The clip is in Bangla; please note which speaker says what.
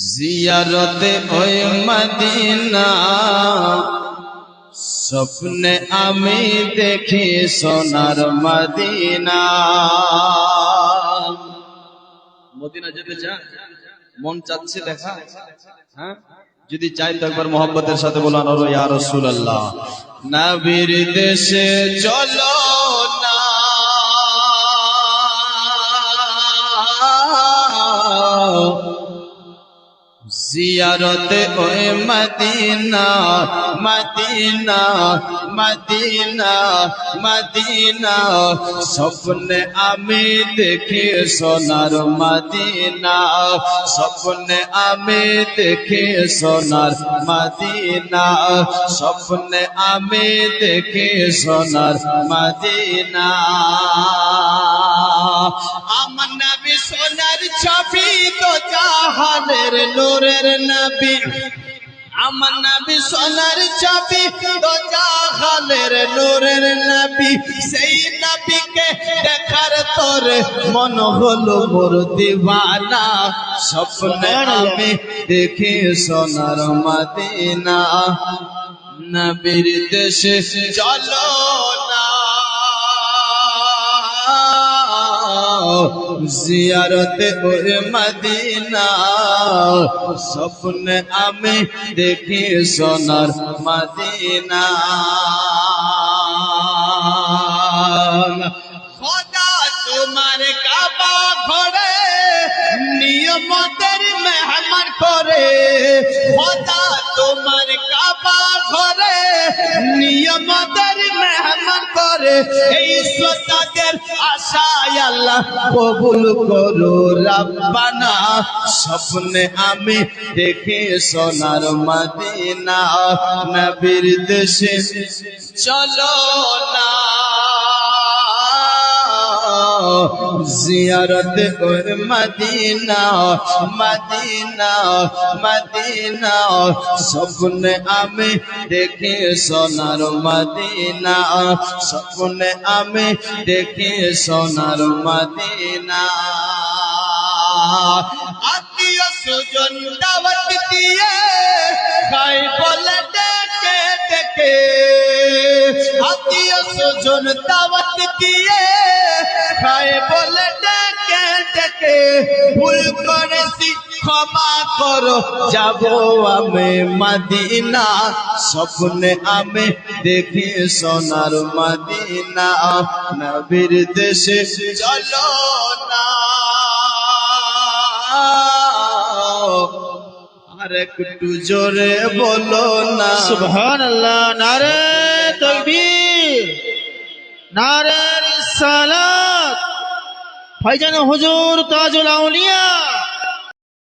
Speaker 1: জিয়ারতে ওই মদিনা স্বপ্নে আমি দেখি সোনার মদিনা। মদিনা যেতে চান? মন চাচ্ছে দেখা? হ্যাঁ, যদি চাই তো একবার মোহাব্বতের সাথে বলুন আর ইয়া রাসূলুল্লাহ। নবীর দেশে চলো না, জিয়ারতে ওই মদিনা মদিনা মদিনা মদিনা স্বপ্নে আমি দেখি সোনার মদিনা, স্বপ্নে আমি দেখি সোনার মদিনা, স্বপ্নে আমি দেখি সোনার মদিনা। আমার নবী সোনার ছবি তো জাহানের নূরের নবী, আমার নবী সোনার ছবি তো জাহানের নূরের নবী। সেই নবীকে দেখার তোরে মন হলো মোর দিওয়ানা, স্বপ্নে আমি দেখি সোনার মদিনা। নবীর দেশে চলো না, জিয়ারতে ওই মদিনা স্বপ্নে আমি দেখি সোনার মদিনা। খোদা তোমার কাবা ঘরে নিয়মতের মেহমান করে, খোদা তোমার কাবা ঘরে নিয়মতের মেহমান করে। এই শ্রোতাদের আশায় আল্লাহ কবুল করো রব্বানা, স্বপ্নে আমি দেখি সোনার মদিনা। নবীর দেশে চলো না, জিয়ারতে ওই মদিনা মদিনা মদিনা স্বপ্নে আমি দেখি সোনার মদিনা, স্বপ্নে আমি দেখি সোনার মদিনা। আত্মীয় স্বজন দাওয়াত দিয়ে খাই বলে ডেকে ডেকে, আত্মীয় স্বজন দাওয়াত দিয়ে খাই বলে ডেকে ডেকে। ভুল করেছি ক্ষমা করো, যাব আমি মদিনা, স্বপ্নে আমি দেখি সোনার মদিনা। নবীর দেশে চলো না, আর একটু জোরে বলো না
Speaker 2: সুবহানাল্লাহ। নারে তাকবীর, নারে রিসালাত। ভাইজান হুজুর তাজুল আউলিয়া